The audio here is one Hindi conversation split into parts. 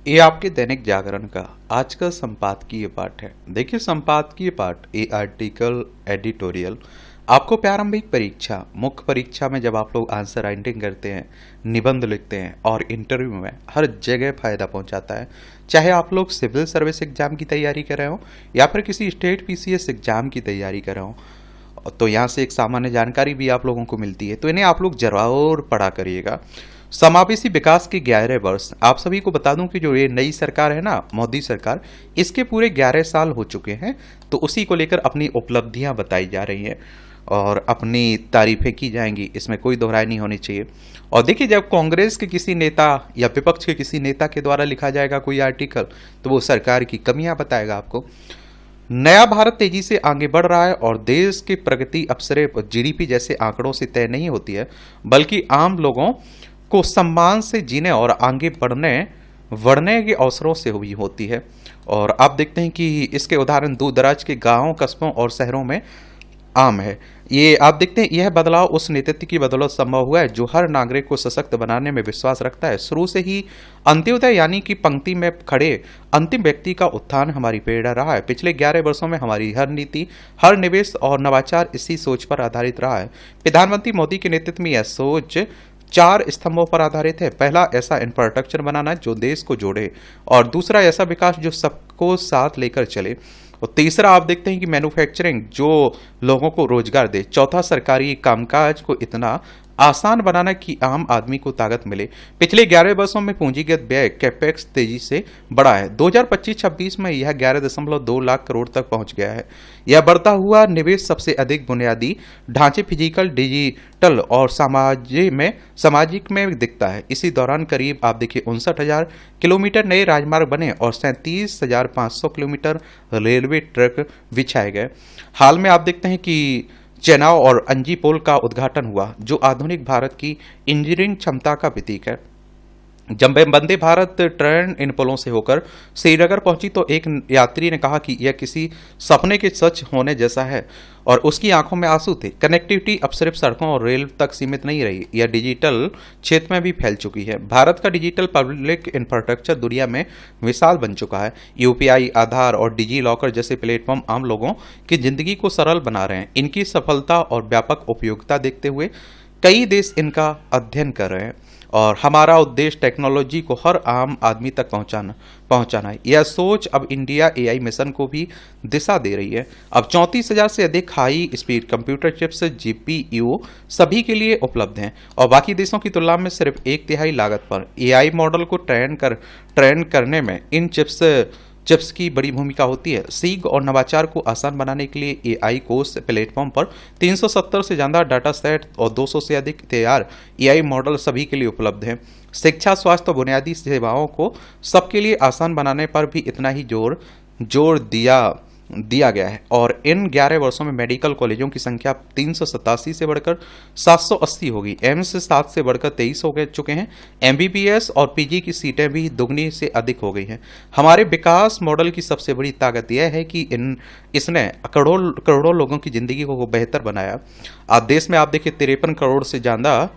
ये आपके दैनिक जागरण का आज का संपादकीय पाठ है। देखिए, संपादकीय पाठ ये आर्टिकल एडिटोरियल आपको प्रारंभिक परीक्षा, मुख्य परीक्षा में जब आप लोग आंसर राइटिंग करते हैं, निबंध लिखते हैं और इंटरव्यू में हर जगह फायदा पहुंचाता है। चाहे आप लोग सिविल सर्विस एग्जाम की तैयारी कर रहे हो या फिर किसी स्टेट पीसीएस एग्जाम की तैयारी कर रहे हो, तो यहाँ से एक सामान्य जानकारी भी आप लोगों को मिलती है। तो इन्हें आप लोग जरूर पढ़ा करिएगा। समावेशी विकास के 11 वर्ष, आप सभी को बता दूं कि जो ये नई सरकार है ना, मोदी सरकार, इसके पूरे 11 साल हो चुके हैं। तो उसी को लेकर अपनी उपलब्धियां बताई जा रही हैं और अपनी तारीफें की जाएंगी, इसमें कोई दोहराई नहीं होनी चाहिए। और देखिए, जब कांग्रेस के किसी नेता या विपक्ष के किसी नेता के द्वारा लिखा जाएगा कोई आर्टिकल, तो वो सरकार की कमियां बताएगा आपको। नया भारत तेजी से आगे बढ़ रहा है और देश की प्रगति अब सिर्फ जीडीपी जैसे आंकड़ों से तय नहीं होती है, बल्कि आम लोगों को सम्मान से जीने और आगे बढ़ने के अवसरों से हुई होती है। और आप देखते हैं कि इसके उदाहरण दूर दराज के गांवों, कस्बों और शहरों में आम है। ये आप देखते हैं, यह बदलाव उस नेतृत्व की बदौलत संभव हुआ है जो हर नागरिक को सशक्त बनाने में विश्वास रखता है। शुरू से ही अंत्योदय यानी कि पंक्ति में खड़े अंतिम व्यक्ति का उत्थान हमारी प्रेरणा रहा है। पिछले 11 वर्षों में हमारी हर नीति, हर निवेश और नवाचार इसी सोच पर आधारित रहा है। प्रधानमंत्री मोदी के नेतृत्व में यह सोच 4 स्तंभों पर आधारित है। पहला, ऐसा इंफ्रास्ट्रक्चर बनाना जो देश को जोड़े, और दूसरा, ऐसा विकास जो सबको साथ लेकर चले, और तीसरा आप देखते हैं कि मैन्युफैक्चरिंग जो लोगों को रोजगार दे। चौथा, सरकारी कामकाज को इतना आसान बनाना कि आम आदमी को ताकत मिले। पिछले 11 वर्षों में पूंजीगत व्यय कैपेक्स तेजी से बढ़ा है। 2025-26 में यह 11.2 लाख करोड़ तक पहुंच गया है। यह बढ़ता हुआ निवेश सबसे अधिक बुनियादी ढांचे, फिजिकल, डिजिटल और सामाजिक में दिखता है। इसी दौरान करीब आप देखिए 59,000 किलोमीटर नए राजमार्ग बने और 37,500 किलोमीटर रेलवे ट्रैक बिछाए गए। हाल में आप देखते हैं कि चेनाब और अंजी पुल का उद्घाटन हुआ, जो आधुनिक भारत की इंजीनियरिंग क्षमता का प्रतीक है। जब वंदे भारत ट्रेन इन पुलों से होकर श्रीनगर पहुंची तो एक यात्री ने कहा कि यह किसी सपने के सच होने जैसा है, और उसकी आंखों में आंसू थे। कनेक्टिविटी अब सिर्फ सड़कों और रेल तक सीमित नहीं रही, यह डिजिटल क्षेत्र में भी फैल चुकी है। भारत का डिजिटल पब्लिक इंफ्रास्ट्रक्चर दुनिया में मिसाल बन चुका है। यूपीआई, आधार और डिजी लॉकर जैसे प्लेटफॉर्म आम लोगों की जिंदगी को सरल बना रहे हैं। इनकी सफलता और व्यापक उपयोगिता देखते हुए कई देश इनका अध्ययन कर रहे हैं, और हमारा उद्देश्य टेक्नोलॉजी को हर आम आदमी तक पहुंचाना है। यह सोच अब इंडिया एआई मिशन को भी दिशा दे रही है। अब 34,000 से अधिक high speed computer chips, GPU सभी के लिए उपलब्ध हैं, और बाकी देशों की तुलना में सिर्फ 1/3 लागत पर। एआई मॉडल को ट्रेन करने में इन चिप्स की बड़ी भूमिका होती है। सीख और नवाचार को आसान बनाने के लिए एआई कोर्स प्लेटफॉर्म पर 370 से ज़्यादा डाटा सेट और 200 से अधिक तैयार एआई मॉडल सभी के लिए उपलब्ध हैं। शिक्षा, स्वास्थ्य और बुनियादी सेवाओं को सबके लिए आसान बनाने पर भी इतना ही जोर दिया गया है। और इन 11 वर्षों में मेडिकल कॉलेजों की संख्या 387 से बढ़कर 780 होगी। एम्स 7 से बढ़कर 23 हो चुके हैं। एमबीबीएस और पीजी की सीटें भी दुगनी से अधिक हो गई हैं। हमारे विकास मॉडल की सबसे बड़ी ताकत यह है कि इसने करोड़ों लोगों की जिंदगी को बेहतर बनाया। आज देश में आप देखिए 53 करोड़ से ज्यादा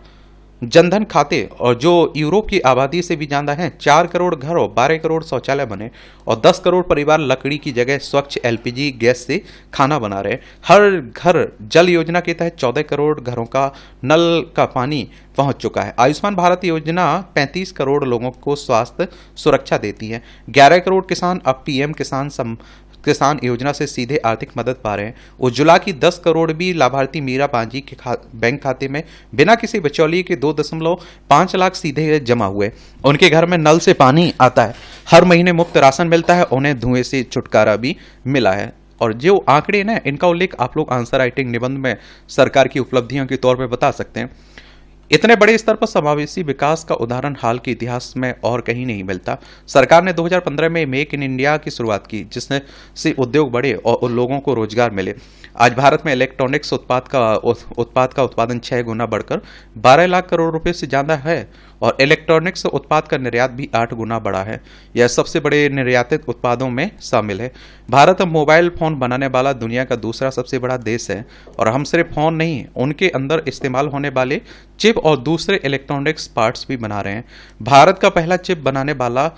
जनधन खाते, और जो यूरोप की आबादी से भी ज्यादा हैं। 4 करोड़ घर और 12 करोड़ शौचालय बने, और 10 करोड़ परिवार लकड़ी की जगह स्वच्छ एलपीजी गैस से खाना बना रहे। हर घर जल योजना के तहत 14 करोड़ घरों का नल का पानी पहुंच चुका है। आयुष्मान भारत योजना 35 करोड़ लोगों को स्वास्थ्य सुरक्षा देती है। 11 करोड़ किसान अब पीएम किसान योजना से सीधे आर्थिक मदद पा रहे हैं। उज्ज्वला की 10 करोड़ भी लाभार्थी मीरा पांजी के बैंक खाते में बिना किसी बिचौलिए के 2.5 लाख सीधे जमा हुए। उनके घर में नल से पानी आता है, हर महीने मुफ्त राशन मिलता है, उन्हें धुएं से छुटकारा भी मिला है। और जो आंकड़े ना, इनका उल्लेख आप लोग आंसर राइटिंग निबंध में सरकार की उपलब्धियों के तौर पर बता सकते हैं। इतने बड़े स्तर पर समावेशी विकास का उदाहरण हाल के इतिहास में और कहीं नहीं मिलता। सरकार ने 2015 में मेक इन इंडिया की शुरुआत की, जिसने से उद्योग बढ़े और लोगों को रोजगार मिले। आज भारत में इलेक्ट्रॉनिक्स उत्पाद का उत्पादन 6 गुना बढ़कर 12 लाख करोड़ रुपए से ज्यादा है, और इलेक्ट्रॉनिक्स उत्पाद का निर्यात भी 8 गुना बढ़ा है। यह सबसे बड़े निर्यातित उत्पादों में शामिल है। भारत मोबाइल फोन बनाने वाला दुनिया का दूसरा सबसे बड़ा देश है, और हम सिर्फ फोन नहीं, उनके अंदर इस्तेमाल होने वाले चिप और दूसरे इलेक्ट्रॉनिक्स पार्ट्स भी बना रहे हैं। भारत का पहला चिप बनाने वाला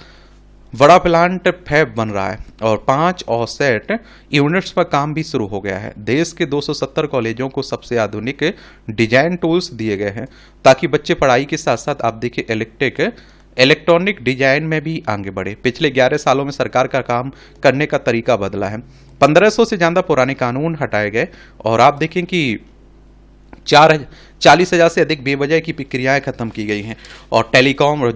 बड़ा प्लांट फैब बन रहा है और 5 ऑफसेट यूनिट्स पर काम भी शुरू हो गया है। देश के 270 कॉलेजों को सबसे आधुनिक डिजाइन टूल्स दिए गए हैं ताकि बच्चे पढ़ाई के साथ साथ आप देखिए इलेक्ट्रॉनिक डिजाइन में भी आगे बढ़े। पिछले 11 सालों में सरकार का काम करने का तरीका बदला है। 1500 से ज्यादा पुराने कानून हटाए गए और आप देखें कि 40,000 से अधिक बेवजह की प्रक्रियाएं खत्म की गई हैं और टेलीकॉम और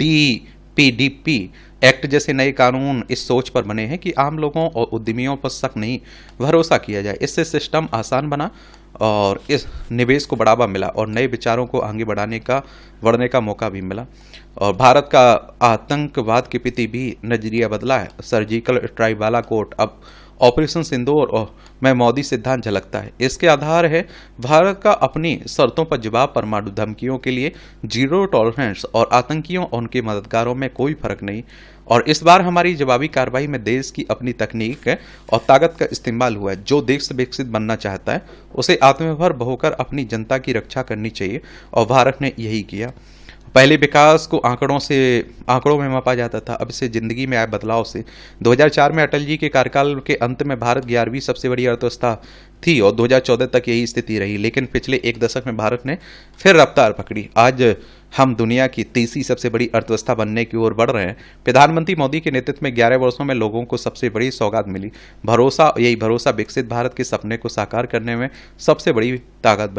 DPDP एक्ट जैसे नए कानून इस सोच पर बने हैं कि आम लोगों और उद्यमियों पर शक नहीं, भरोसा किया जाए। इससे सिस्टम आसान बना और इस निवेश को बढ़ावा मिला और नए विचारों को आगे बढ़ने का मौका भी मिला। और भारत का आतंकवाद के प्रति भी नजरिया बदला है। सर्जिकल स्ट्राइक वाला कोर्ट अब ऑपरेशन सिंदूर में मोदी सिद्धांत झलकता है। इसके आधार है भारत का अपनी शर्तों पर जवाब, परमाणु धमकियों के लिए जीरो टॉलरेंस और आतंकियों और उनके मददगारों में कोई फर्क नहीं। और इस बार हमारी जवाबी कार्रवाई में देश की अपनी तकनीक और ताकत का इस्तेमाल हुआ है। जो देश विकसित बनना चाहता है उसे आत्मनिर्भर होकर अपनी जनता की रक्षा करनी चाहिए और भारत ने यही किया। पहले विकास को आंकड़ों में मापा जाता था, अब इसे जिंदगी में आए बदलाव से। 2004 में अटल जी के कार्यकाल के अंत में भारत 11वीं सबसे बड़ी अर्थव्यवस्था थी और 2014 तक यही स्थिति रही, लेकिन पिछले एक दशक में भारत ने फिर रफ्तार पकड़ी। आज हम दुनिया की तीसरी सबसे बड़ी अर्थव्यवस्था बनने की ओर बढ़ रहे हैं। प्रधानमंत्री मोदी के नेतृत्व में 11 वर्षों में लोगों को सबसे बड़ी सौगात मिली। यही भरोसा विकसित भारत के सपने को साकार करने में सबसे बड़ी ताकत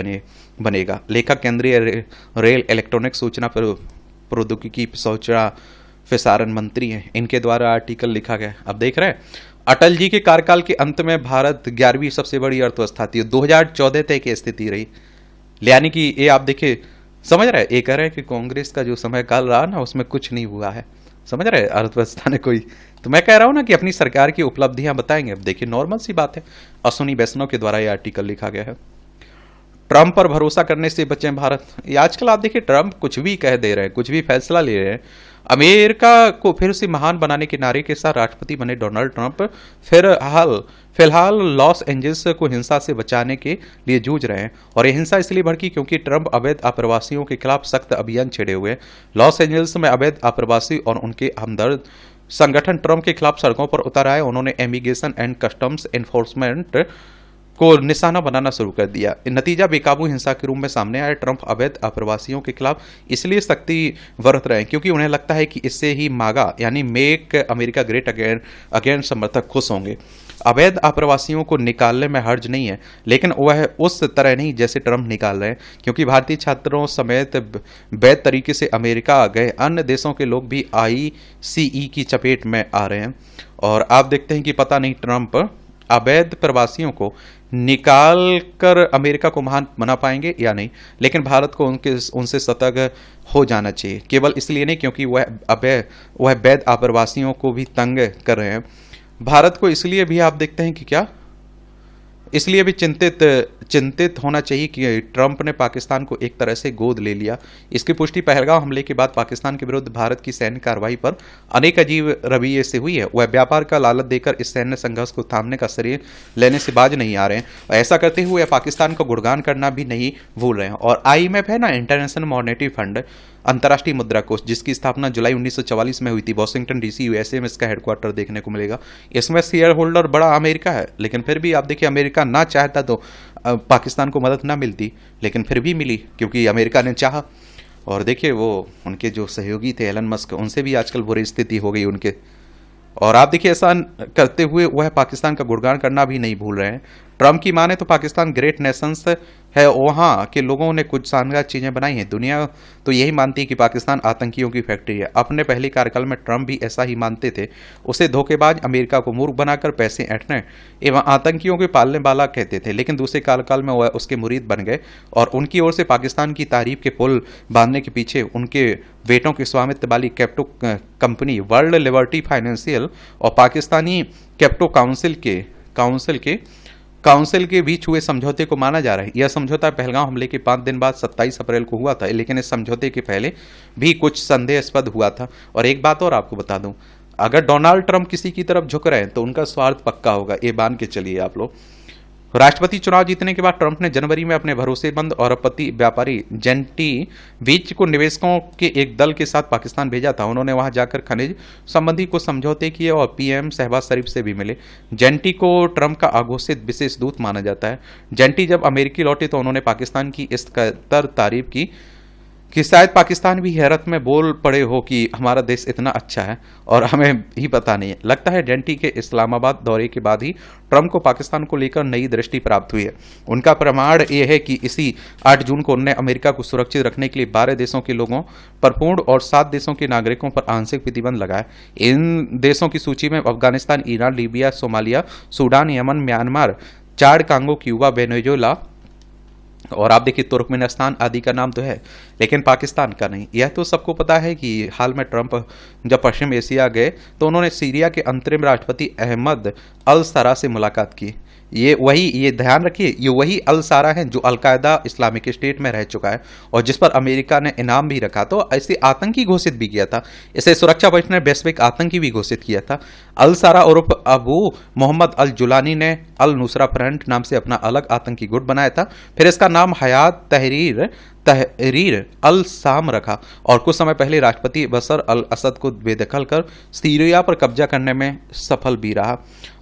बनेगा। लेखक केंद्रीय रेल इलेक्ट्रॉनिक सूचना प्रौद्योगिकी सूचना प्रसारण मंत्री हैं, इनके द्वारा आर्टिकल लिखा गया। अब देख रहे हैं अटल जी के कार्यकाल के अंत में भारत 11वीं सबसे बड़ी अर्थव्यवस्था थी, 2014 तक की स्थिति रही। यानी कि ये आप देखिए, समझ रहे हैं, ये कह रहे हैं कि कांग्रेस का जो समय काल रहा ना उसमें कुछ नहीं हुआ है। समझ रहे हैं, अर्थव्यवस्था ने कोई, तो मैं कह रहा हूं ना कि अपनी सरकार की उपलब्धियां बताएंगे। अब देखिए नॉर्मल सी बात है, अश्विनी वैष्णव के द्वारा यह आर्टिकल लिखा गया है। ट्रंप पर भरोसा करने से बचें भारत। ये आजकल आप देखिए ट्रंप कुछ भी कह दे रहे हैं, कुछ भी फैसला ले रहे हैं। अमेरिका को फिर से महान बनाने के नारे के साथ राष्ट्रपति बने डोनाल्ड ट्रंप फिलहाल लॉस एंजल्स को हिंसा से बचाने के लिए जूझ रहे हैं और यह हिंसा इसलिए भड़की क्योंकि ट्रंप अवैध आप्रवासियों के खिलाफ सख्त अभियान छेड़े हुए हैं। लॉस एंजल्स में अवैध आप्रवासी और उनके हमदर्द संगठन ट्रंप के खिलाफ सड़कों पर उतर आए। उन्होंने इमिग्रेशन एंड कस्टम्स एनफोर्समेंट को निशाना बनाना शुरू कर दिया। नतीजा बेकाबू हिंसा के रूप में सामने आया। ट्रंप अवैध आप्रवासियों के खिलाफ इसलिए सख्ती बरत रहे हैं क्योंकि उन्हें लगता है कि इससे ही मागा यानी मेक अमेरिका ग्रेट अगेन समर्थक खुश होंगे। अवैध आप्रवासियों को निकालने में हर्ज नहीं है, लेकिन वह उस तरह नहीं जैसे ट्रंप निकाल रहे हैं, क्योंकि भारतीय छात्रों समेत वैध तरीके से अमेरिका गए अन्य देशों के लोग भी ICE की चपेट में आ रहे हैं। और आप देखते हैं कि पता नहीं ट्रंप अवैध प्रवासियों को निकाल कर अमेरिका को महान बना पाएंगे या नहीं, लेकिन भारत को उनसे सतर्क हो जाना चाहिए। केवल इसलिए नहीं क्योंकि वह वैध आप्रवासियों को भी तंग कर रहे हैं। भारत को इसलिए भी आप देखते हैं कि क्या इसलिए भी चिंतित होना चाहिए कि ट्रंप ने पाकिस्तान को एक तरह से गोद ले लिया। इसकी पुष्टि पहलगाम हमले के बाद पाकिस्तान के विरुद्ध भारत की सैन्य कार्रवाई पर अनेक अजीब रवैये से हुई है। वह व्यापार का लालच देकर इस सैन्य संघर्ष को थामने का श्रेय लेने से बाज नहीं आ रहे हैं। ऐसा करते हुए पाकिस्तान को गुणगान करना भी नहीं भूल रहे हैं। और IMF है ना, इंटरनेशनल मॉनेटरी फंड, अंतर्राष्ट्रीय मुद्रा कोष, जिसकी स्थापना जुलाई 1944 में हुई थी, वॉशिंगटन DC USA में इसका हेडक्वार्टर देखने को मिलेगा। इसमें शेयर होल्डर बड़ा अमेरिका है, लेकिन फिर भी आप देखिए अमेरिका ना चाहता तो पाकिस्तान को मदद ना मिलती, लेकिन फिर भी मिली क्योंकि अमेरिका ने चाहा। और देखिए वो उनके जो सहयोगी थे एलन मस्क, उनसे भी आजकल बुरी स्थिति हो गई उनके। और आप देखिए ऐसा करते हुए वह पाकिस्तान का गुणगान करना भी नहीं भूल रहे हैं। ट्रंप की माने तो पाकिस्तान ग्रेट नेशंस है, वहाँ के लोगों ने कुछ शानदार चीजें बनाई हैं। दुनिया तो यही मानती है कि पाकिस्तान आतंकियों की फैक्ट्री है। अपने पहले कार्यकाल में ट्रंप भी ऐसा ही मानते थे। उसे धोखेबाज, अमेरिका को मूर्ख बनाकर पैसे ऐंठने एवं आतंकियों के पालने वाला कहते थे, लेकिन दूसरे कार्यकाल में वह उसके मुरीद बन गए और उनकी ओर से पाकिस्तान की तारीफ के पुल बांधने के पीछे उनके बेटों के स्वामित्व वाली कैप्टो कंपनी वर्ल्ड लिबर्टी फाइनेंशियल और पाकिस्तानी कैप्टो काउंसिल के बीच हुए समझौते को माना जा रहा है। यह समझौता पहलगाम हमले के 5 दिन बाद 27 अप्रैल को हुआ था, लेकिन इस समझौते के पहले भी कुछ संदेहास्पद हुआ था। और एक बात और आपको बता दूं, अगर डोनाल्ड ट्रंप किसी की तरफ झुक रहे हैं तो उनका स्वार्थ पक्का होगा, ये मान के चलिए आप लोग। राष्ट्रपति चुनाव जीतने के बाद ट्रंप ने जनवरी में अपने भरोसेमंद और अरबपति व्यापारी जेंटी बीच को निवेशकों के एक दल के साथ पाकिस्तान भेजा था। उन्होंने वहां जाकर खनिज संबंधी कुछ समझौते किए और पीएम शहबाज शरीफ से भी मिले। जेंटी को ट्रंप का अघोषित विशेष दूत माना जाता है। जेंटी जब अमेरिकी लौटे तो उन्होंने पाकिस्तान की इस कतर तारीफ की कि शायद पाकिस्तान भी हैरत में बोल पड़े हो कि हमारा देश इतना अच्छा है और हमें ही पता नहीं है। लगता है जेंटी के इस्लामाबाद दौरे के बाद ही ट्रंप को पाकिस्तान को लेकर नई दृष्टि प्राप्त हुई है। उनका प्रमाण यह है कि इसी 8 जून को उन्होंने अमेरिका को सुरक्षित रखने के लिए 12 देशों के लोगों पर पूर्ण और 7 देशों के नागरिकों पर आंशिक प्रतिबंध लगाया। इन देशों की सूची में Afghanistan, Iran, Libya, Somalia, Sudan, Yemen, Myanmar, Chad, Congo, Cuba, Venezuela और आप देखिए तुर्कमेनिस्तान आदि का नाम तो है, लेकिन पाकिस्तान का नहीं। यह तो सबको पता है कि हाल में ट्रंप जब पश्चिम एशिया गए तो उन्होंने सीरिया के अंतरिम राष्ट्रपति अहमद अल सरा से मुलाकात की। ये ध्यान रखिए, ये वही अल सारा है जो अलकायदा इस्लामिक स्टेट में रह चुका है और जिस पर अमेरिका ने इनाम भी रखा, तो ऐसे आतंकी घोषित भी किया था। इसे सुरक्षा परिषद ने वैश्विक आतंकी भी घोषित किया था। अल सारा उर्फ अबू मोहम्मद अल जुलानी ने अल नुसरा फ्रंट नाम से अपना अलग आतंकी गुट बनाया था। फिर इसका नाम हयात तहरीर अल शाम रखा और कुछ समय पहले राष्ट्रपति बशर अल असद को बेदखल कर सीरिया पर कब्जा करने में सफल भी रहा।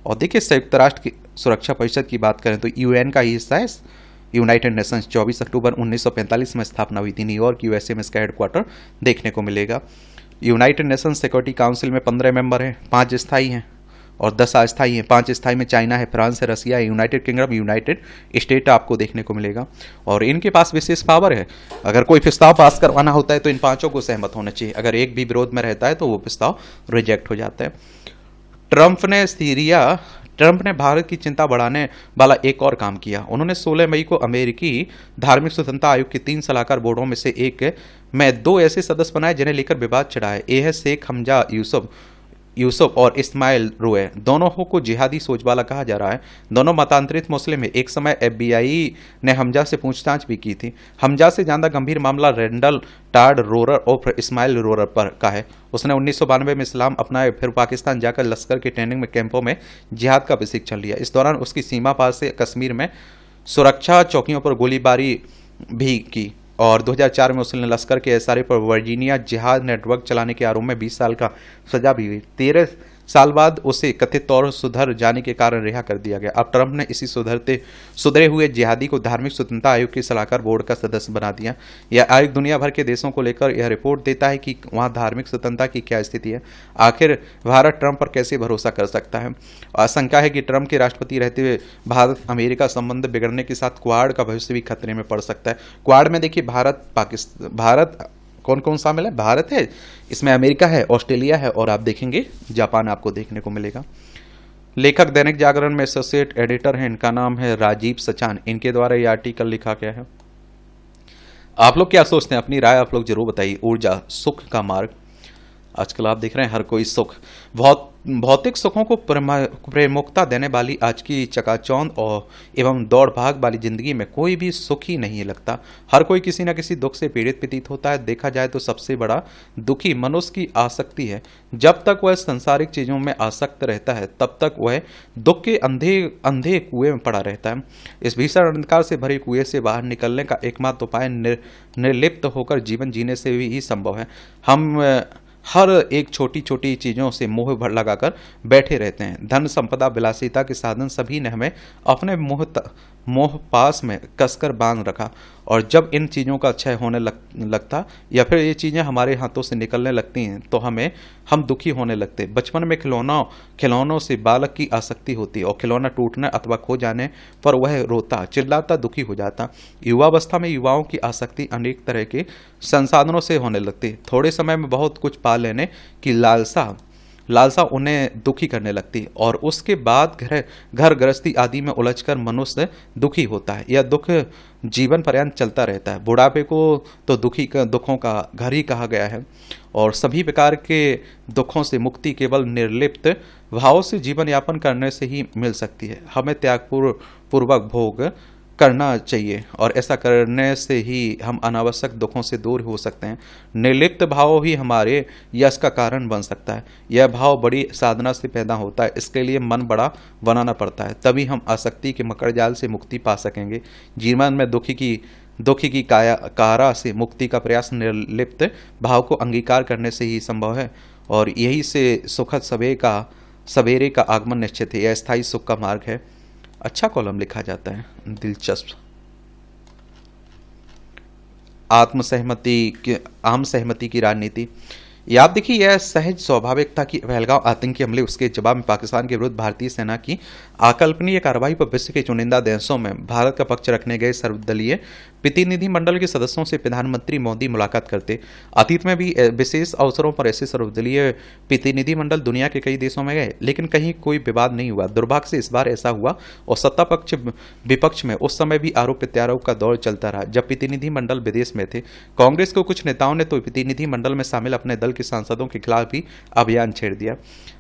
और देखिए, संयुक्त राष्ट्र की सुरक्षा परिषद की बात करें तो यूएन का ही हिस्सा है। यूनाइटेड नेशंस 24 अक्टूबर 1945 में स्थापना हुई थी। न्यूयॉर्क यूएसए में इसका हेडक्वार्टर देखने को मिलेगा। यूनाइटेड नेशंस सिक्योरिटी काउंसिल में 15 मेंबर हैं, 5 स्थायी हैं और 10 अस्थायी हैं। 5 स्थायी में चाइना है, फ्रांस है, रसिया है, यूनाइटेड किंगडम, यूनाइटेड स्टेट आपको देखने को मिलेगा। और इनके पास विशेष पावर है, अगर कोई प्रस्ताव पास करवाना होता है तो इन 5 को सहमत होना चाहिए। अगर एक भी विरोध में रहता है तो वो प्रस्ताव रिजेक्ट हो जाता है। ट्रंप ने भारत की चिंता बढ़ाने वाला एक और काम किया। उन्होंने 16 मई को अमेरिकी धार्मिक स्वतंत्रता आयोग के 3 सलाहकार बोर्डों में से एक में 2 ऐसे सदस्य बनाए जिन्हें लेकर विवाद छिड़ा है। ये है शेख हमजा यूसुफ और इस्माइल रोए। दोनों को जिहादी सोच वाला कहा जा रहा है। दोनों मतांतरित मुस्लिम है। एक समय FBI ने हमजा से पूछताछ भी की थी। हमजा से ज्यादा गंभीर मामला रेंडल टाड रोरर और इस्माइल रोरर पर का है। उसने 1992 में इस्लाम अपनाए, फिर पाकिस्तान जाकर लश्कर के ट्रेनिंग में कैंपों में जिहाद का प्रशिक्षण लिया। इस दौरान उसकी सीमा पार से कश्मीर में सुरक्षा चौकियों पर गोलीबारी भी की और 2004 में उसने लश्कर के एसआरए पर वर्जीनिया जिहाद नेटवर्क चलाने के आरोप में 20 साल का सजा भी हुई। 13 साल बाद उसे कथित तौर पर सुधर जाने के कारण रिहा कर दिया गया। अब ट्रंप ने इसी सुधरे हुए जिहादी को धार्मिक स्वतंत्रता आयोग के सलाहकार बोर्ड का सदस्य बना दिया। यह आयोग दुनिया भर के देशों को लेकर यह रिपोर्ट देता है कि वहां धार्मिक स्वतंत्रता की क्या स्थिति है। आखिर भारत ट्रंप पर कैसे भरोसा कर सकता है। आशंका है कि ट्रंप के राष्ट्रपति रहते हुए भारत अमेरिका संबंध बिगड़ने के साथ क्वाड का भविष्य भी खतरे में पड़ सकता है। क्वाड में देखिए भारत कौन कौन शामिल है? भारत है, इसमें अमेरिका है, ऑस्ट्रेलिया है और आप देखेंगे जापान आपको देखने को मिलेगा। लेखक दैनिक जागरण में एसोसिएट एडिटर हैं, इनका नाम है राजीव सचान। इनके द्वारा ये आर्टिकल लिखा गया है। आप लोग क्या सोचते हैं? अपनी राय आप लोग जरूर बताइए। ऊर्जा सुख का मार्ग। आजकल आप देख रहे हैं हर कोई सुख, भौतिक सुखों को प्रमुखता देने वाली आज की चकाचौंध और एवं दौड़ भाग वाली जिंदगी में कोई भी सुख ही नहीं लगता। हर कोई किसी न किसी दुख से पीड़ित प्रतीत होता है। देखा जाए तो सबसे बड़ा दुखी मनुष्य की आसक्ति है। जब तक वह सांसारिक चीजों में आसक्त रहता है तब तक वह दुख के अंधे कुएं में पड़ा रहता है। इस भीषण अंधकार से भरे कुएं से बाहर निकलने का एकमात्र उपाय निर्लिप्त होकर जीवन जीने से ही संभव है। हम हर एक छोटी छोटी चीज़ों से मोह लगाकर बैठे रहते हैं। धन, संपदा, विलासिता के साधन सभी ने हमें अपने मोह पास में कसकर बांध रखा और जब इन चीज़ों का क्षय होने लगता या फिर ये चीज़ें हमारे हाथों से निकलने लगती हैं तो हम दुखी होने लगते। बचपन में खिलौनों से बालक की आसक्ति होती है और खिलौना टूटने अथवा खो जाने पर वह रोता, चिल्लाता, दुखी हो जाता। युवावस्था में युवाओं की आसक्ति अनेक तरह के संसाधनों से होने लगती। थोड़े समय में बहुत कुछ पा लेने की लालसा उन्हें दुखी करने लगती और उसके बाद घर गृहस्थी आदि में उलझकर मनुष्य दुखी होता है। यह दुख जीवन पर्यंत चलता रहता है। बुढ़ापे को तो दुखों का घर ही कहा गया है और सभी प्रकार के दुखों से मुक्ति केवल निर्लिप्त भाव से जीवन यापन करने से ही मिल सकती है। हमें त्यागपूर्वक भोग करना चाहिए और ऐसा करने से ही हम अनावश्यक दुखों से दूर हो सकते हैं। निर्लिप्त भाव ही हमारे यश का कारण बन सकता है। यह भाव बड़ी साधना से पैदा होता है, इसके लिए मन बड़ा बनाना पड़ता है, तभी हम आसक्ति के मकड़ जाल से मुक्ति पा सकेंगे। जीवन में दुखी की कारा से मुक्ति का प्रयास निर्लिप्त भाव को अंगीकार करने से ही संभव है और यही से सुखद सवेरे का आगमन निश्चित है। यह स्थायी सुख का मार्ग है। अच्छा कॉलम लिखा जाता है, दिलचस्प। आम सहमति की राजनीति। याद देखिए, यह सहज स्वाभाविक था कि पहलगांव आतंकी हमले, उसके जवाब में पाकिस्तान के विरुद्ध भारतीय सेना की अकल्पनीय कार्रवाई पर विश्व के चुनिंदा देशों में भारत का पक्ष रखने गए सर्वदलीय प्रतिनिधि मंडल के सदस्यों से प्रधानमंत्री मोदी मुलाकात करते। अतीत में भी विशेष अवसरों पर ऐसे सर्वदलीय प्रतिनिधि मंडल दुनिया के कई देशों में गए, लेकिन कहीं कोई विवाद नहीं हुआ। दुर्भाग्य से इस बार ऐसा हुआ और सत्ता पक्ष विपक्ष में उस समय भी आरोप प्रत्यारोप का दौर चलता रहा जब प्रतिनिधि मंडल विदेश में थे। कांग्रेस के कुछ नेताओं ने तो प्रतिनिधि मंडल में शामिल अपने दल के सांसदों के खिलाफ भी अभियान छेड़ दिया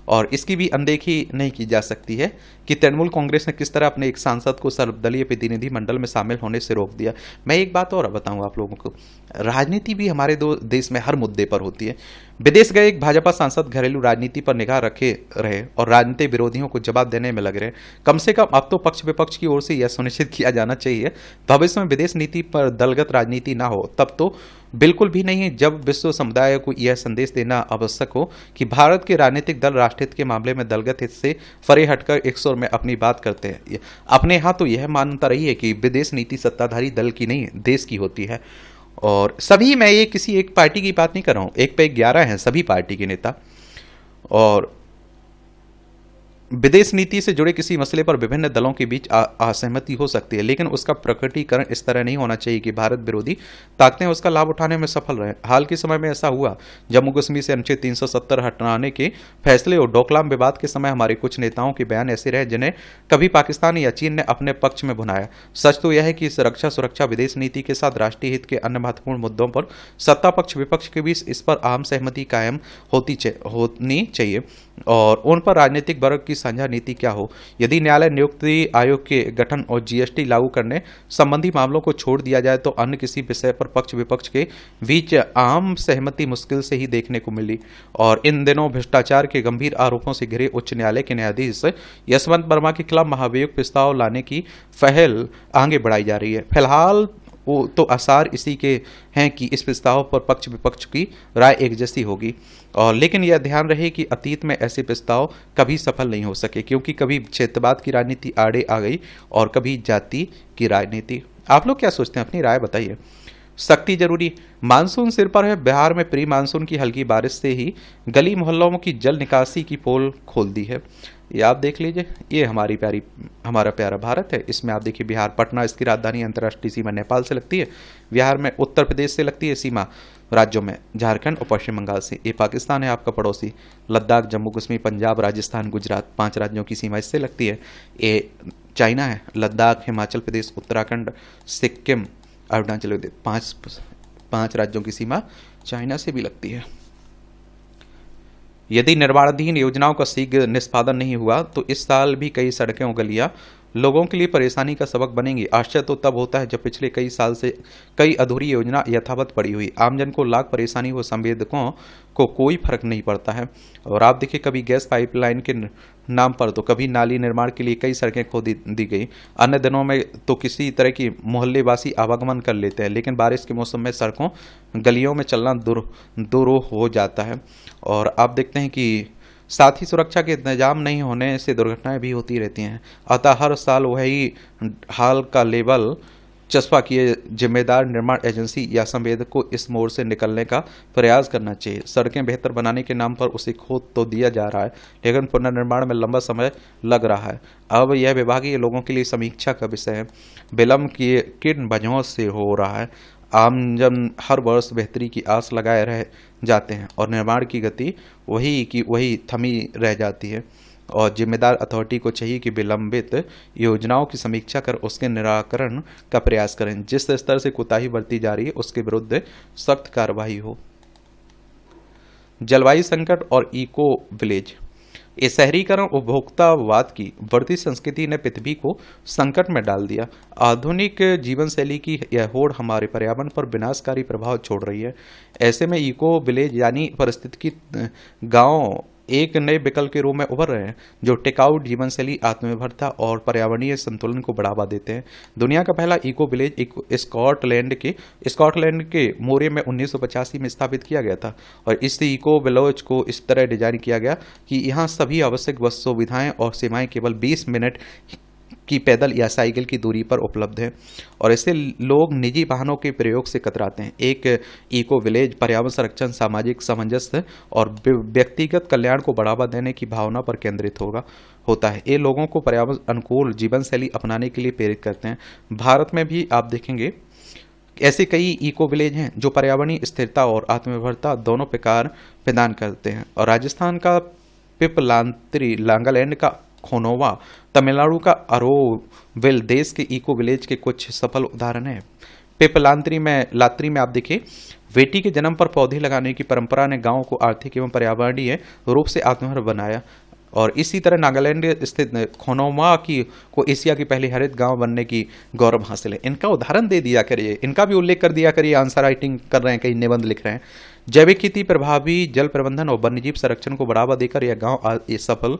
और इसकी भी अनदेखी नहीं की जा सकती है कि तृणमूल कांग्रेस ने किस तरह अपने एक सांसद को सर्वदलीय प्रतिनिधि मंडल में शामिल होने से रोक दिया। मैं एक बात और बताऊं आप लोगों को, राजनीति भी हमारे देश में हर मुद्दे पर होती है। विदेश गए एक भाजपा सांसद घरेलू राजनीति पर निगाह रखे रहे और राजनीतिक विरोधियों को जवाब देने में लग रहे। कम से कम अब तो पक्ष विपक्ष की ओर से यह सुनिश्चित किया जाना चाहिए भविष्य में विदेश नीति पर दलगत राजनीति ना हो। तब तो बिल्कुल भी नहीं, जब विश्व समुदाय को यह संदेश देना आवश्यक हो कि भारत के राजनीतिक दल राष्ट्रहित के मामले में दलगत हित से परे हटकर एक सुर में अपनी बात करते हैं। अपने यहाँ तो यह मान्यता रही है कि विदेश नीति सत्ताधारी दल की नहीं, देश की होती है। और सभी, मैं ये किसी एक पार्टी की बात नहीं कर रहा हूं, एक पे 11 हैं सभी पार्टी के नेता। और विदेश नीति से जुड़े किसी मसले पर विभिन्न दलों के बीच असहमति हो सकती है, लेकिन उसका प्रकटीकरण इस तरह नहीं होना चाहिए कि भारत विरोधी ताकतें उसका लाभ उठाने में सफल रहे। हाल के समय में ऐसा हुआ। जम्मू कश्मीर से अनुच्छेद 370 हटाने के फैसले और डोकलाम विवाद के समय हमारे कुछ नेताओं के बयान ऐसे रहे जिन्हें कभी पाकिस्तान या चीन ने अपने पक्ष में भुनाया। सच तो यह है कि रक्षा सुरक्षा विदेश नीति के साथ राष्ट्रीय हित के अन्य महत्वपूर्ण मुद्दों पर सत्ता पक्ष विपक्ष के बीच इस पर आम सहमति कायम होनी चाहिए और उन पर राजनीतिक वर्ग की साझा नीति क्या हो। यदि न्यायालय नियुक्ति आयोग के गठन और जीएसटी लागू करने संबंधी मामलों को छोड़ दिया जाए तो अन्य किसी विषय पर पक्ष विपक्ष के बीच आम सहमति मुश्किल से ही देखने को मिली। और इन दिनों भ्रष्टाचार के गंभीर आरोपों से घिरे उच्च न्यायालय के न्यायाधीश यशवंत वर्मा के खिलाफ महाभियोग प्रस्ताव लाने की पहल आगे बढ़ाई जा रही है। फिलहाल तो आसार इसी के हैं कि इस प्रस्ताव पर पक्ष विपक्ष की राय एक जैसी होगी। और लेकिन यह ध्यान रहे कि अतीत में ऐसे प्रस्ताव कभी सफल नहीं हो सके, क्योंकि कभी क्षेत्रवाद की राजनीति आड़े आ गई और कभी जाति की राजनीति। आप लोग क्या सोचते हैं, अपनी राय बताइए। सख्ती जरूरी। मानसून सिर पर है। बिहार में प्री मानसून की हल्की बारिश से ही गली मोहल्लों की जल निकासी की पोल खोल दी है। ये आप देख लीजिए, ये हमारा प्यारा भारत है। इसमें आप देखिए, बिहार पटना इसकी राजधानी, अंतर्राष्ट्रीय सीमा नेपाल से लगती है। बिहार में उत्तर प्रदेश से लगती है सीमा, राज्यों में झारखंड और पश्चिम बंगाल से। ये पाकिस्तान है आपका पड़ोसी। लद्दाख, जम्मू कश्मीर, पंजाब, राजस्थान, गुजरात, 5 राज्यों की सीमा इससे लगती है। ये चाइना है। लद्दाख, हिमाचल प्रदेश, उत्तराखंड, सिक्किम, अरुणाचल प्रदेश, 5 राज्यों की सीमा चाइना से भी लगती है। यदि निर्माणाधीन योजनाओं का शीघ्र निष्पादन नहीं हुआ तो इस साल भी कई सड़कें और गलियां लोगों के लिए परेशानी का सबक बनेंगी। आश्चर्य तो तब होता है जब पिछले कई साल से कई अधूरी योजना यथावत पड़ी हुई आमजन को लाख परेशानी हो, संवेदकों को कोई फर्क नहीं पड़ता है। और आप देखिए, कभी गैस पाइपलाइन के नाम पर तो कभी नाली निर्माण के लिए कई सड़कें खोद दी गई। अन्य दिनों में तो किसी तरह की मोहल्लेवासी आवागमन कर लेते हैं, लेकिन बारिश के मौसम में सड़कों गलियों में चलना दुरूह हो जाता है। और आप देखते हैं कि साथ ही सुरक्षा के इंतजाम नहीं होने से दुर्घटनाएं भी होती रहती हैं। अतः हर साल वही हाल का लेवल चस्पा किए जिम्मेदार निर्माण एजेंसी या संवेदक को इस मोड़ से निकलने का प्रयास करना चाहिए। सड़कें बेहतर बनाने के नाम पर उसे खोद तो दिया जा रहा है, लेकिन पुनर्निर्माण में लंबा समय लग रहा है। अब यह विभागीय लोगों के लिए समीक्षा का विषय है। विलंब किन वजहों से हो रहा है। आमजन हर वर्ष बेहतरी की आस लगाए रह जाते हैं और निर्माण की गति वही थमी रह जाती है। और जिम्मेदार अथॉरिटी को चाहिए कि विलंबित योजनाओं की समीक्षा कर उसके निराकरण का प्रयास करें। जिस स्तर से कोताही बरती जा रही है उसके विरुद्ध सख्त कार्रवाई हो। जलवायु संकट और इको विलेज। ये शहरीकरण उपभोक्तावाद की बढ़ती संस्कृति ने पृथ्वी को संकट में डाल दिया। आधुनिक जीवन शैली की यह होड़ हमारे पर्यावरण पर विनाशकारी प्रभाव छोड़ रही है। ऐसे में इको विलेज यानी पारिस्थितिकी गांव एक नए विकल्प के रूप में उभर रहे हैं, जो टिकाऊ जीवन शैली, आत्मनिर्भरता और पर्यावरणीय संतुलन को बढ़ावा देते हैं। दुनिया का पहला इको विलेज स्कॉटलैंड के मोरे में 1985 में स्थापित किया गया था, और इस इको विलेज को इस तरह डिजाइन किया गया कि यहाँ सभी आवश्यक सुविधाएं और सेवाएं केवल 20 मिनट की पैदल या साइकिल की दूरी पर उपलब्ध है, और इससे लोग निजी वाहनों के प्रयोग से कतराते हैं। एक इको विलेज पर्यावरण संरक्षण, सामाजिक सामंजस्य और व्यक्तिगत कल्याण को बढ़ावा देने की भावना पर केंद्रित होता है। ये लोगों को पर्यावरण अनुकूल जीवन शैली अपनाने के लिए प्रेरित करते हैं। भारत में भी आप देखेंगे ऐसे कई इको विलेज हैं जो पर्यावरणीय स्थिरता और आत्मनिर्भरता दोनों प्रकार प्रदान करते हैं। और राजस्थान का पिपलांत्री, नागालैंड का खोनोवा, तमिलनाडु का अरोविल देश के इको विलेज के कुछ सफल उदाहरण हैं। पिपलांत्री में आप देखिए, बेटी के जन्म पर पौधे लगाने की परंपरा ने गांव को आर्थिक एवं पर्यावरणीय रूप से आत्मनिर्भर बनाया। और इसी तरह नागालैंड स्थित खोनोमा को एशिया की पहली हरित गांव बनने की गौरव हासिल है। इनका उदाहरण दे दिया करिए, इनका भी उल्लेख कर दिया करिए, आंसर राइटिंग कर रहे हैं, कई निबंध लिख रहे हैं। जैविक खेती, प्रभावी जल प्रबंधन और वन्यजीव संरक्षण को बढ़ावा देकर यह गांव सफल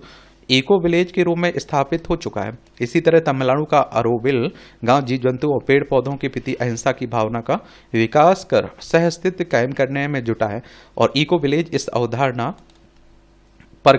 इको विलेज के रूप में स्थापित हो चुका है। इसी तरह तमिलनाडु का अरोविल गांव जीव जंतु और पेड़ पौधों के प्रति अहिंसा की भावना का विकास कर सहअस्तित्व कायम करने में जुटा है। और इको विलेज इस अवधारणा पर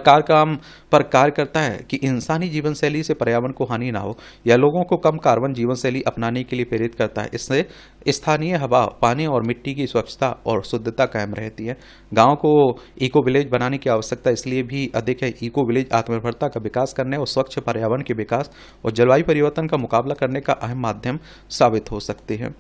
कार्य करता है कि इंसानी जीवन शैली से पर्यावरण को हानि ना हो, या लोगों को कम कार्बन जीवन शैली अपनाने के लिए प्रेरित करता है। इससे स्थानीय हवा, पानी और मिट्टी की स्वच्छता और शुद्धता कायम रहती है। गांव को इको विलेज बनाने की आवश्यकता इसलिए भी अधिक है। इको विलेज आत्मनिर्भरता का विकास करने और स्वच्छ पर्यावरण के विकास और जलवायु परिवर्तन का मुकाबला करने का अहम माध्यम साबित हो सकते हैं।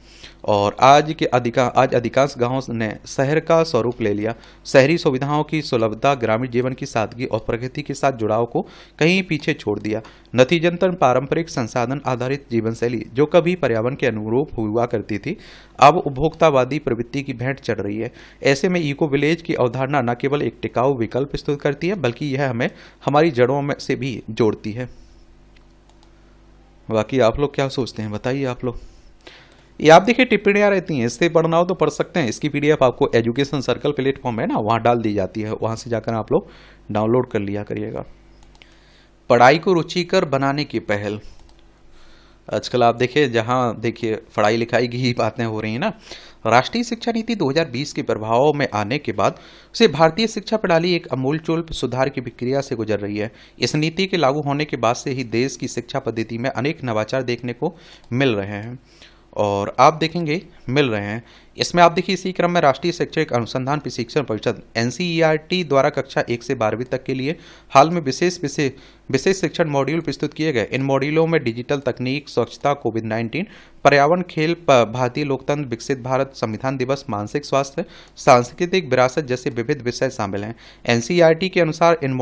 और आज अधिकांश गांवों ने शहर का स्वरूप ले लिया। शहरी सुविधाओं की सुलभता, ग्रामीण जीवन की सादगी और प्रकृति के साथ जुड़ाव को कहीं पीछे छोड़ दिया। नतीजतन पारंपरिक संसाधन आधारित जीवन शैली, जो कभी पर्यावरण के अनुरूप हुआ करती थी, अब उपभोक्तावादी प्रवृत्ति की भेंट चढ़ रही है। ऐसे में इको विलेज की अवधारणा न केवल एक टिकाऊ विकल्प प्रस्तुत करती है, बल्कि यह हमें हमारी जड़ों में से भी जोड़ती है। बाकी आप लोग क्या सोचते हैं, बताइए आप लोग। ये आप देखिए टिप्पणियां रहती हैं, इससे पढ़ना हो तो पढ़ सकते हैं। इसकी पीडीएफ आपको एजुकेशन सर्कल प्लेटफॉर्म है ना, वहाँ डाल दी जाती है, वहाँ से जाकर आप लोग डाउनलोड कर लिया करिएगा। पढ़ाई को रुचिकर बनाने की पहल। आजकल आप देखिए, जहाँ देखिए पढ़ाई लिखाई की ही बातें हो रही हैं ना। राष्ट्रीय शिक्षा नीति 2020 के प्रभाव में आने के बाद से भारतीय शिक्षा प्रणाली एक अमूलचूल सुधार की प्रक्रिया से गुजर रही है। इस नीति के लागू होने के बाद से ही देश की शिक्षा पद्धति में अनेक नवाचार देखने को मिल रहे हैं, और आप देखेंगे मिल रहे हैं। इसमें आप देखिए, इसी क्रम में राष्ट्रीय शैक्षिक अनुसंधान प्रशिक्षण परिषद NCERT द्वारा कक्षा 1 से 12वीं तक के लिए हाल में विशेष शिक्षण मॉड्यूल प्रस्तुत किए गए। इन मॉड्यूलों में डिजिटल तकनीक, स्वच्छता, कोविड-19, पर्यावरण, खेल, भारतीय लोकतंत्र, विकसित भारत, संविधान दिवस, मानसिक स्वास्थ्य, सांस्कृतिक विरासत जैसे विविध विषय शामिल हैं। NCERT के अनुसार इन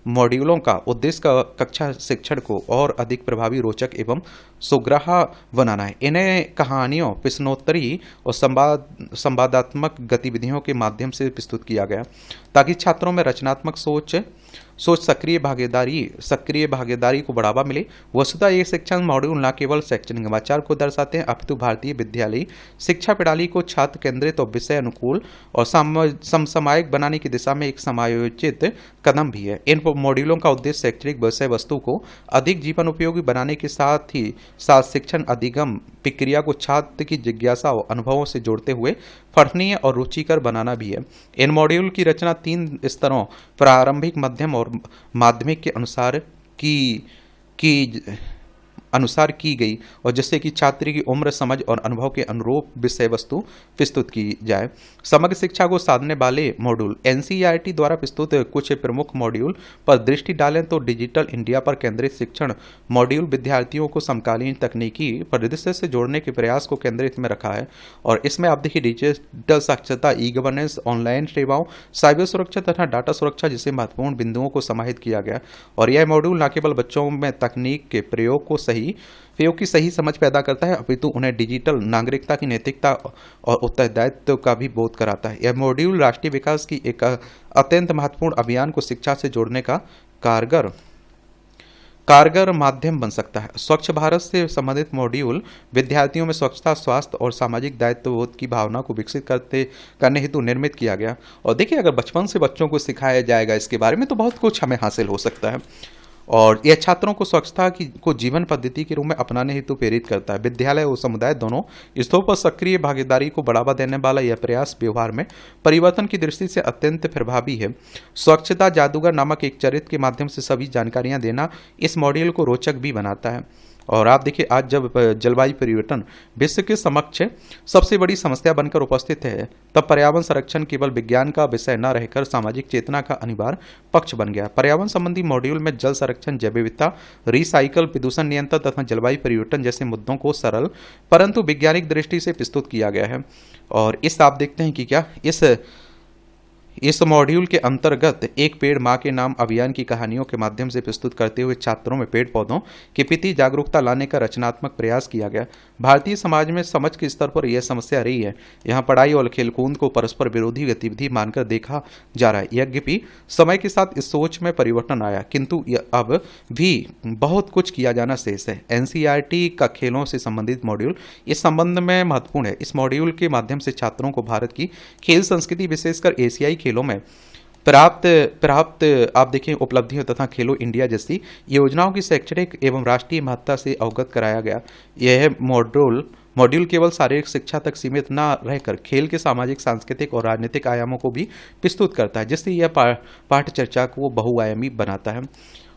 मॉड्यूलों का उद्देश्य कक्षा शिक्षण को और अधिक प्रभावी, रोचक एवं सुग्राह्य बनाना है। इन्हें कहानियों, प्रश्नोत्तरी और संवादात्मक गतिविधियों के माध्यम से प्रस्तुत किया गया, ताकि छात्रों में रचनात्मक सोच, सक्रिय भागीदारी को बढ़ावा मिले। वस्तुतः ये शिक्षण मॉड्यूल न केवल शैक्षणिक नवाचार को दर्शाते हैं, अपितु भारतीय विद्यालयी शिक्षा प्रणाली को छात्र केंद्रित और विषय अनुकूल और समसामयिक बनाने की दिशा में एक समायोजित कदम भी है। इन मॉड्यूलों का उद्देश्य शैक्षणिक विषय वस्तु को अधिक जीवन उपयोगी बनाने के साथ ही साथ शिक्षण अधिगम प्रक्रिया को छात्र की जिज्ञासा और अनुभवों से जोड़ते हुए पठनीय और रुचिकर बनाना भी है। इन मॉड्यूल की रचना 3 स्तरों, प्रारंभिक, मध्यम और माध्यमिक के अनुसार की गई, और जिससे कि छात्र की उम्र, समझ और अनुभव के अनुरूप विषय वस्तु प्रस्तुत की जाए। समग्र शिक्षा को साधने वाले मॉड्यूल। NCERT द्वारा प्रस्तुत कुछ प्रमुख मॉड्यूल पर दृष्टि डालें तो डिजिटल इंडिया पर केंद्रित शिक्षण मॉड्यूल विद्यार्थियों को समकालीन तकनीकी परिदृश्य से जोड़ने के प्रयास को केंद्रित में रखा है, और इसमें आप देखिए डिजिटल साक्षरता, ई-गवर्नेंस, ऑनलाइन सेवाओं, साइबर सुरक्षा तथा डाटा सुरक्षा जैसे महत्वपूर्ण बिंदुओं को समाहित किया गया। और यह मॉड्यूल न केवल बच्चों में तकनीक के प्रयोग को सही प्रयोग की सही समझ पैदा करता है, अपितु उन्हें डिजिटल नागरिकता की नैतिकता और उत्तरदायित्व का भी बोध कराता है। यह मॉड्यूल राष्ट्रीय विकास की एक अत्यंत महत्वपूर्ण अभियान को शिक्षा से जोड़ने का कारगर माध्यम बन सकता है। स्वच्छ भारत से संबंधित मॉड्यूल विद्यार्थियों में स्वच्छता, स्वास्थ्य और सामाजिक दायित्वबोध की भावना को विकसित करने हेतु निर्मित किया गया। और देखिए, अगर बचपन से बच्चों को सिखाया जाएगा इसके बारे में तो बहुत कुछ हमें हासिल हो सकता है। और यह छात्रों को स्वच्छता को जीवन पद्धति के रूप में अपनाने हेतु प्रेरित करता है। विद्यालय और समुदाय दोनों स्तरों पर सक्रिय भागीदारी को बढ़ावा देने वाला यह प्रयास व्यवहार में परिवर्तन की दृष्टि से अत्यंत प्रभावी है। स्वच्छता जादूगर नामक एक चरित्र के माध्यम से सभी जानकारियां देना इस मॉड्यूल को रोचक भी बनाता है। और आप देखिए, आज जब जलवायु परिवर्तन विश्व के समक्ष सबसे बड़ी समस्या बनकर उपस्थित है, तब पर्यावरण संरक्षण केवल विज्ञान का विषय न रहकर सामाजिक चेतना का अनिवार्य पक्ष बन गया। पर्यावरण संबंधी मॉड्यूल में जल संरक्षण, जैव विविधता, रिसाइकल, प्रदूषण नियंत्रण तथा जलवायु परिवर्तन जैसे मुद्दों को सरल परंतु वैज्ञानिक दृष्टि से प्रस्तुत किया गया है। और इस आप देखते हैं कि क्या इस मॉड्यूल के अंतर्गत एक पेड़ माँ के नाम अभियान की कहानियों के माध्यम से प्रस्तुत करते हुए छात्रों में पेड़ पौधों के प्रति जागरूकता लाने का रचनात्मक प्रयास किया गया। भारतीय समाज में समझ के स्तर पर यह समस्या रही है। यहाँ पढ़ाई और खेलकूद को परस्पर विरोधी गतिविधि मानकर देखा जा रहा है। यद्यपि समय के साथ इस सोच में परिवर्तन आया, किंतु अब भी बहुत कुछ किया जाना शेष है। एनसीईआरटी का खेलों से संबंधित मॉड्यूल इस संबंध में महत्वपूर्ण है। इस मॉड्यूल के माध्यम से छात्रों को भारत की खेल संस्कृति, विशेषकर एशियाई खेलों में प्राप्त आप देखें उपलब्धियों तथा खेलो इंडिया जैसी योजनाओं की शैक्षणिक एवं राष्ट्रीय महत्ता से अवगत कराया गया। यह मॉड्यूल केवल शारीरिक शिक्षा तक सीमित न रहकर खेल के सामाजिक, सांस्कृतिक और राजनीतिक आयामों को भी प्रस्तुत करता है, जिससे यह पाठ्य चर्चा को बहुआयामी बनाता है।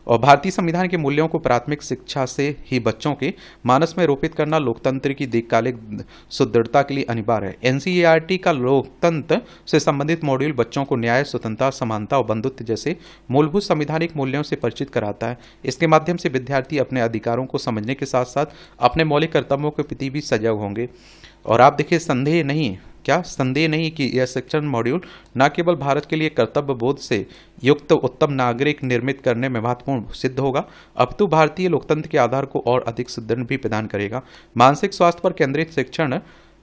और भारतीय संविधान के मूल्यों को प्राथमिक शिक्षा से ही बच्चों के मानस में रोपित करना लोकतंत्र की दीर्घकालिक सुदृढ़ता के लिए अनिवार्य है। एनसीईआरटी का लोकतंत्र से संबंधित मॉड्यूल बच्चों को न्याय, स्वतंत्रता, समानता और बंधुत्व जैसे मूलभूत संवैधानिक मूल्यों से परिचित कराता है। इसके माध्यम से विद्यार्थी अपने अधिकारों को समझने के साथ साथ अपने मौलिक कर्तव्यों के प्रति भी सजग होंगे। और आप देखिए, संदेह नहीं कि यह शिक्षण मॉड्यूल न केवल भारत के लिए कर्तव्य बोध से युक्त उत्तम नागरिक निर्मित करने में महत्वपूर्ण सिद्ध होगा, अपितु भारतीय लोकतंत्र के आधार को और अधिक सुदृढ़ भी प्रदान करेगा। मानसिक स्वास्थ्य पर केंद्रित शिक्षण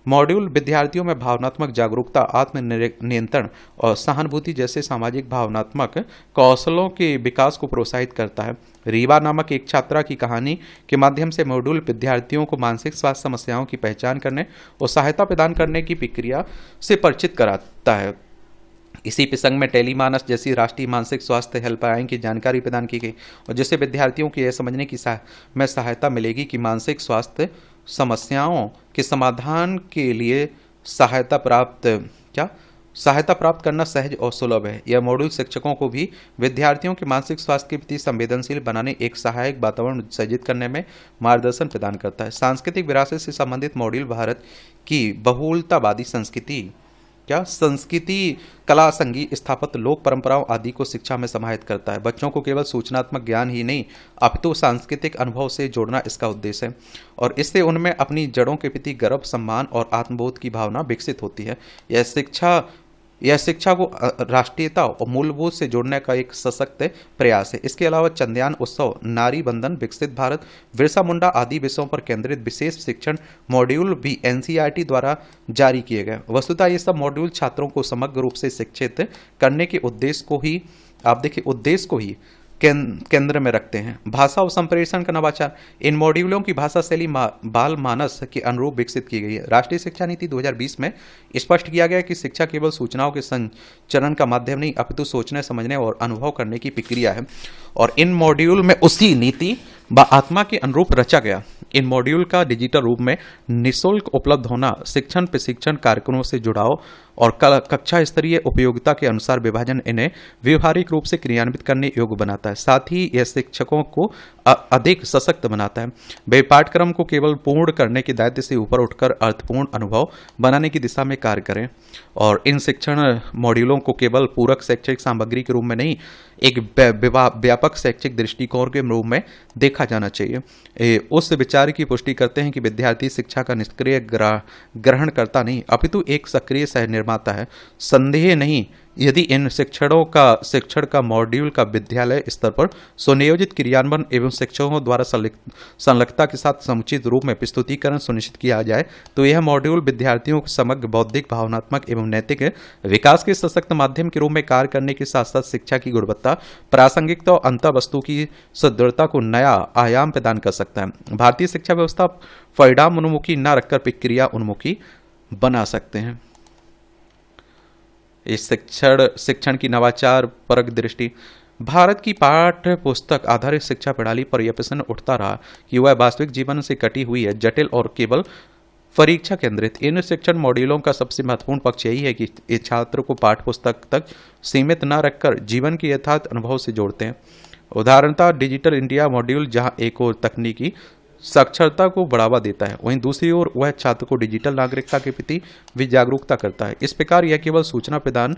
मॉड्यूल विद्यार्थियों में भावनात्मक जागरूकता, आत्म नियंत्रण और सहानुभूति जैसे सामाजिक भावनात्मक कौशलों के विकास को प्रोत्साहित करता है। रीवा नामक एक छात्रा की कहानी के माध्यम से मॉड्यूल विद्यार्थियों को मानसिक स्वास्थ्य समस्याओं की पहचान करने और सहायता प्रदान करने की प्रक्रिया से परिचित कराता है। इसी प्रसंग में टेलीमानस जैसी राष्ट्रीय मानसिक स्वास्थ्य हेल्पलाइन की जानकारी प्रदान की गई, और जिससे विद्यार्थियों को यह समझने की में सहायता मिलेगी कि मानसिक स्वास्थ्य समस्याओं के समाधान के लिए सहायता प्राप्त करना सहज और सुलभ है। यह मॉड्यूल शिक्षकों को भी विद्यार्थियों के मानसिक स्वास्थ्य के प्रति संवेदनशील बनाने, एक सहायक वातावरण सृजित करने में मार्गदर्शन प्रदान करता है। सांस्कृतिक विरासत से संबंधित मॉड्यूल भारत की बहुलतावादी संस्कृति, कला, संगीत, स्थापत्य, लोक परंपराओं आदि को शिक्षा में समाहित करता है। बच्चों को केवल सूचनात्मक ज्ञान ही नहीं अपितु सांस्कृतिक अनुभव से जोड़ना इसका उद्देश्य है, और इससे उनमें अपनी जड़ों के प्रति गर्व, सम्मान और आत्मबोध की भावना विकसित होती है। यह शिक्षा को राष्ट्रीयता और मूलभूत से जोड़ने का एक सशक्त प्रयास है। इसके अलावा चंद्रयान उत्सव, नारी बंधन, विकसित भारत, बिरसा मुंडा आदि विषयों पर केंद्रित विशेष शिक्षण मॉड्यूल भी एनसीईआरटी द्वारा जारी किए गए। वस्तुतः ये सब मॉड्यूल छात्रों को समग्र रूप से शिक्षित करने के उद्देश्य को ही केंद्र में रखते हैं। भाषा और संप्रेषण का नवाचार, इन मॉड्यूलों की भाषा शैली बाल मानस के अनुरूप विकसित की गई है। राष्ट्रीय शिक्षा नीति 2020 में स्पष्ट किया गया कि शिक्षा केवल सूचनाओं के संचरण का माध्यम नहीं अपितु सोचने, समझने और अनुभव करने की प्रक्रिया है, और इन मॉड्यूल में उसी नीति व आत्मा के अनुरूप रचा गया। इन मॉड्यूल का डिजिटल रूप में निःशुल्क उपलब्ध होना शिक्षण प्रशिक्षण कार्यक्रमों से जुड़ाव और कक्षा स्तरीय उपयोगिता के अनुसार विभाजन इन्हें व्यवहारिक रूप से क्रियान्वित करने योग्य बनाता है। साथ ही यह शिक्षकों को अधिक सशक्त बनाता है। वे पाठ्यक्रम को केवल पूर्ण करने के दायित्व से ऊपर उठकर अर्थपूर्ण अनुभव बनाने की दिशा में कार्य करें, और इन शिक्षण मॉड्यूलों को केवल पूरक शैक्षिक सामग्री के रूप में नहीं, एक व्यापक शैक्षिक दृष्टिकोण के रूप में देखा जाना चाहिए। उस विचार की पुष्टि करते हैं कि विद्यार्थी शिक्षा का निष्क्रिय ग्रहण करता नहीं अपितु एक सक्रिय सह निर्माता है। संदेह नहीं यदि इन शिक्षण का मॉड्यूल का विद्यालय स्तर पर सुनियोजित क्रियान्वयन एवं शिक्षकों द्वारा संलग्नता के साथ समुचित रूप में प्रस्तुतिकरण सुनिश्चित किया जाए तो यह मॉड्यूल विद्यार्थियों को समग्र बौद्धिक, भावनात्मक एवं नैतिक विकास के सशक्त माध्यम के रूप में कार्य करने के साथ साथ शिक्षा की गुणवत्ता, प्रासंगिकता और अंतःवस्तु की सुदृढ़ता को नया आयाम प्रदान कर सकता है। भारतीय शिक्षा व्यवस्था परिणाम उन्मुखी न रखकर प्रक्रिया उन्मुखी बना सकते हैं। इस शिक्षण की नवाचार परक दृष्टि। भारत की पाठ्य पुस्तक आधारित शिक्षा प्रणाली पर यह प्रश्न उठता रहा कि वह वास्तविक जीवन से कटी हुई है, जटिल और केवल परीक्षा केंद्रित। इन शिक्षण मॉड्यूलों का सबसे महत्वपूर्ण पक्ष यही है कि ये छात्र को पाठ्य पुस्तक तक सीमित न रखकर जीवन के यथार्थ अनुभव से जोड़ते हैं। उदाहरणतः डिजिटल इंडिया मॉड्यूल जहां एक और तकनीकी साक्षरता को बढ़ावा देता है, वहीं दूसरी ओर वह छात्र को डिजिटल नागरिकता के प्रति भी जागरूकता करता है। इस प्रकार यह केवल सूचना प्रदान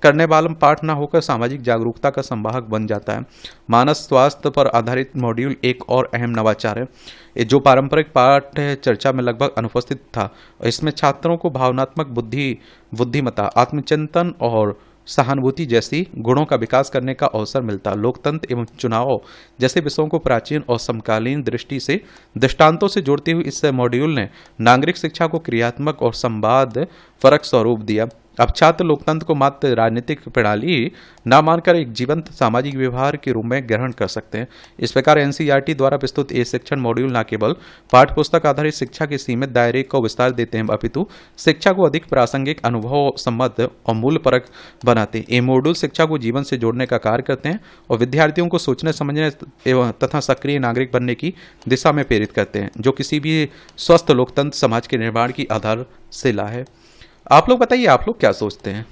करने वाला पाठ न होकर सामाजिक जागरूकता का संवाहक बन जाता है। मानस स्वास्थ्य पर आधारित मॉड्यूल एक और अहम नवाचार है जो पारंपरिक पाठ चर्चा में लगभग अनुपस्थित था। इसमें छात्रों को भावनात्मक बुद्धिमत्ता, आत्मचिंतन और सहानुभूति जैसी गुणों का विकास करने का अवसर मिलता। लोकतंत्र एवं चुनाव जैसे विषयों को प्राचीन और समकालीन दृष्टांतों से जोड़ते हुए इस मॉड्यूल ने नागरिक शिक्षा को क्रियात्मक और संवाद परक स्वरूप दिया। अब छात्र लोकतंत्र को मात्र राजनीतिक प्रणाली न मानकर एक जीवंत सामाजिक व्यवहार के रूप में ग्रहण कर सकते हैं। इस प्रकार एनसीईआरटी द्वारा प्रस्तुत ये शिक्षण मॉड्यूल न केवल पाठ्य पुस्तक आधारित शिक्षा के सीमित दायरे को विस्तार देते हैं, अपितु शिक्षा को अधिक प्रासंगिक, अनुभव सम्बद्ध और मूल्य परक बनाते हैं। ये मॉड्यूल शिक्षा को जीवन से जोड़ने का कार्य करते हैं और विद्यार्थियों को सोचने, समझने एवं तथा सक्रिय नागरिक बनने की दिशा में प्रेरित करते हैं, जो किसी भी स्वस्थ लोकतंत्र समाज के निर्माण की आधारशिला है। आप लोग बताइए, आप लोग क्या सोचते हैं?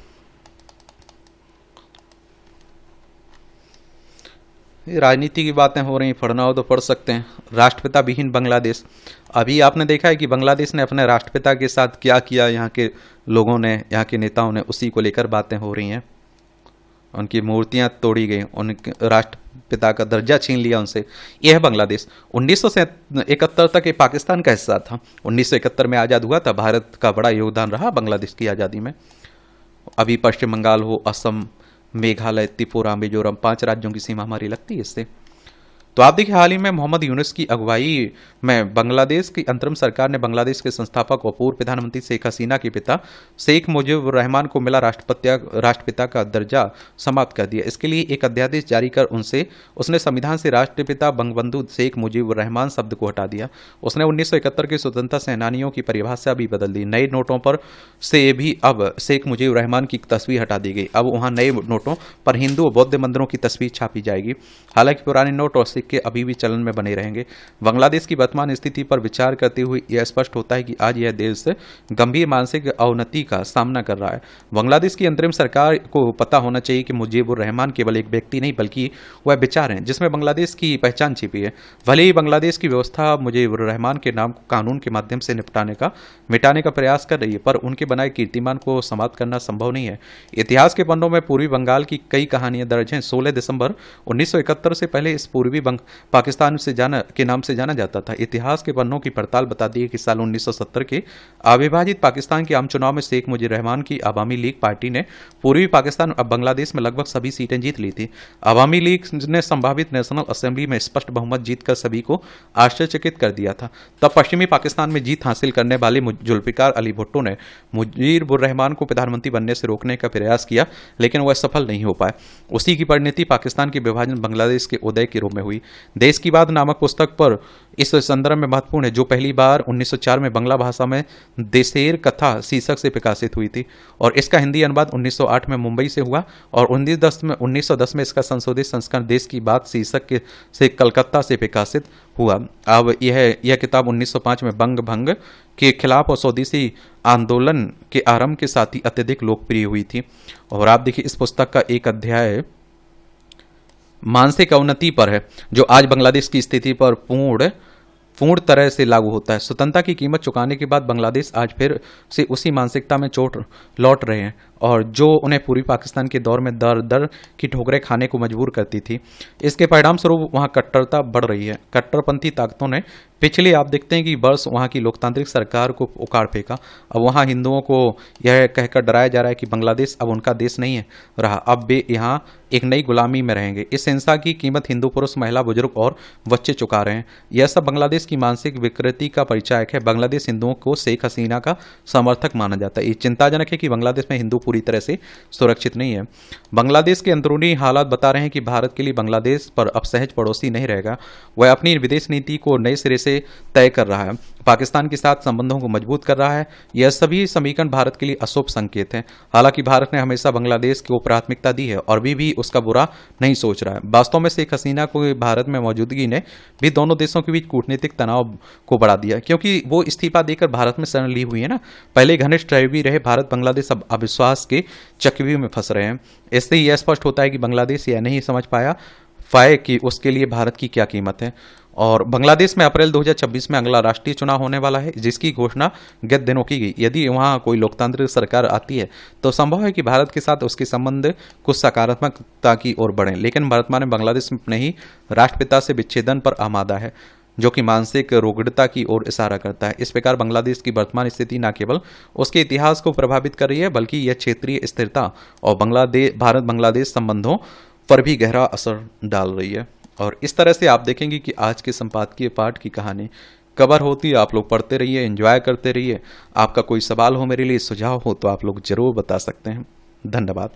राजनीति की बातें हो रही, पढ़ना हो तो पढ़ सकते हैं। राष्ट्रपिता विहीन बांग्लादेश। अभी आपने देखा है कि बांग्लादेश ने अपने राष्ट्रपिता के साथ क्या किया, यहाँ के लोगों ने, यहाँ के नेताओं ने, उसी को लेकर बातें हो रही हैं। उनकी मूर्तियां तोड़ी गई, उनके राष्ट्रपिता का दर्जा छीन लिया उनसे। यह है बांग्लादेश। 1971 तक ये पाकिस्तान का हिस्सा था। 1971 में आज़ाद हुआ था। भारत का बड़ा योगदान रहा बांग्लादेश की आज़ादी में। अभी पश्चिम बंगाल हो, असम, मेघालय, त्रिपुरा, मिजोरम, 5 राज्यों की सीमा हमारी लगती है इससे। तो आप देखिए, हाल ही में मोहम्मद यूनुस की अगुवाई में बांग्लादेश की अंतरिम सरकार ने बांग्लादेश के संस्थापक और पूर्व प्रधानमंत्री शेख हसीना के पिता शेख मुजीबुर रहमान को मिला राष्ट्रपिता का दर्जा समाप्त कर दिया। इसके लिए एक अध्यादेश जारी कर उसने संविधान से राष्ट्रपिता बंगबंधु शेख मुजीबुर रहमान शब्द को हटा दिया। उसने 1971 के स्वतंत्रता सेनानियों की परिभाषा भी बदल दी। नए नोटों पर से भी अब शेख मुजीबुर रहमान की तस्वीर हटा दी गई। अब वहाँ नए नोटों पर हिंदू और बौद्ध मंदिरों की तस्वीर छापी जाएगी। हालांकि पुराने नोट और के अभी भी चलन में बने रहेंगे। बांग्लादेश की वर्तमान स्थिति पर विचार करते हुए यह स्पष्ट होता है कि आज यह देश गंभीर मानसिक अवनति का सामना कर रहा है। बांग्लादेश की अंतरिम सरकार को पता होना चाहिए कि मुजीबुर रहमान केवल एक व्यक्ति नहीं बल्कि वह विचार हैं जिसमें बांग्लादेश की पहचान छिपी है। भले ही बांग्लादेश की व्यवस्था मुजीबुर रहमान के नाम को कानून के माध्यम से मिटाने का प्रयास कर रही है, पर उनके बनाए कीर्तिमान को समाप्त करना संभव नहीं है। इतिहास के पन्नों में पूर्वी बंगाल की कई कहानियां दर्ज हैं। 16 दिसंबर 1971 से पहले इस पूर्वी पाकिस्तान के नाम से जाना जाता था। इतिहास के पन्नों की पड़ताल बताती है कि साल 1970 के अविभाजित पाकिस्तान के आम चुनाव में शेख मुजीबुर रहमान की अवामी लीग पार्टी ने पूर्वी पाकिस्तान और बांग्लादेश में लगभग सभी सीटें जीत ली थी। अवामी लीग ने संभावित नेशनल असेंबली में स्पष्ट बहुमत जीतकर सभी को आश्चर्यचकित कर दिया था। तब पश्चिमी पाकिस्तान में जीत हासिल करने वाले जुल्फिकार अली भुट्टो ने मुजीबुर रहमान को प्रधानमंत्री बनने से रोकने का प्रयास किया, लेकिन वह सफल नहीं हो पाए। उसी की परिणति पाकिस्तान के विभाजन, बांग्लादेश के उदय के रूप में हुई। देश की बात नामक पुस्तक पर इस संदर्भ में महत्वपूर्ण है, जो पहली बार 1904 में बांग्ला भाषा में देशेर कथा शीर्षक से प्रकाशित हुई थी और इसका हिंदी अनुवाद 1908 में मुंबई से हुआ और 1910 में इसका संशोधित संस्करण देश की बात शीर्षक से कलकत्ता से प्रकाशित हुआ। अब यह किताब 1905 में बंग भंग के खिलाफ और स्वदेशी आंदोलन के आरंभ के साथ ही अत्यधिक लोकप्रिय हुई थी। और आप देखिए, इस पुस्तक का एक अध्याय मानसिक अवनति पर है, जो आज बांग्लादेश की स्थिति पर पूर्ण तरह से लागू होता है। स्वतंत्रता की कीमत चुकाने के बाद बांग्लादेश आज फिर से उसी मानसिकता में लौट रहे हैं और जो उन्हें पूर्वी पाकिस्तान के दौर में दर दर की ठोकरें खाने को मजबूर करती थी। इसके परिणाम स्वरूप वहाँ कट्टरता बढ़ रही है। कट्टरपंथी ताकतों ने पिछले आप देखते हैं कि वर्ष वहाँ की लोकतांत्रिक सरकार को उखाड़ फेंका। अब वहाँ हिंदुओं को यह कहकर डराया जा रहा है कि बांग्लादेश अब उनका देश नहीं है रहा, अब वे यहाँ एक नई गुलामी में रहेंगे। इस हिंसा की कीमत हिंदू पुरुष, महिला, बुजुर्ग और बच्चे चुका रहे हैं। यह सब बांग्लादेश की मानसिक विकृति का परिचायक है। बांग्लादेश हिंदुओं को शेख हसीना का समर्थक माना जाता है। ये चिंताजनक है कि बांग्लादेश में हिंदू पूरी तरह से सुरक्षित नहीं है। बांग्लादेश के अंदरूनी हालात बता रहे हैं कि भारत के लिए बांग्लादेश पर अब सहज पड़ोसी नहीं रहेगा। वह अपनी विदेश नीति को नए सिरे से तय कर रहा है, पाकिस्तान के साथ संबंधों को मजबूत कर रहा है। यह सभी समीकरण भारत के लिए अशुभ संकेत हैं। हालांकि भारत ने हमेशा बांग्लादेश को प्राथमिकता दी है और भी उसका बुरा नहीं सोच रहा है। वास्तव में शेख हसीना को भारत में मौजूदगी ने भी दोनों देशों के बीच कूटनीतिक तनाव को बढ़ा दिया, क्योंकि वो इस्तीफा देकर भारत में शरण ली हुई है ना। पहले घनिष्ठ रहवी रहे भारत, बांग्लादेश अब अविश्वास के चक्रव्यूह में फंस रहे हैं। इससे यह स्पष्ट होता है कि बांग्लादेश यह नहीं समझ पाया कि उसके लिए भारत की क्या कीमत है। और बांग्लादेश में अप्रैल 2026 में अगला राष्ट्रीय चुनाव होने वाला है, जिसकी घोषणा गत दिनों की गई। यदि वहां कोई लोकतांत्रिक सरकार आती है तो संभव है कि भारत के साथ उसके संबंध कुछ सकारात्मकता की ओर बढ़े। लेकिन वर्तमान में बांग्लादेश अपने ही राष्ट्रपिता से विच्छेदन पर आमादा है, जो कि मानसिक रोगड़ता की ओर इशारा करता है। इस प्रकार बांग्लादेश की वर्तमान स्थिति न केवल उसके इतिहास को प्रभावित कर रही है, बल्कि यह क्षेत्रीय स्थिरता और भारत बांग्लादेश संबंधों पर भी गहरा असर डाल रही है। और इस तरह से आप देखेंगे कि आज के संपादकीय पाठ की कहानी कवर होती है। आप लोग पढ़ते रहिए, एंजॉय करते रहिए। आपका कोई सवाल हो, मेरे लिए सुझाव हो, तो आप लोग जरूर बता सकते हैं। धन्यवाद।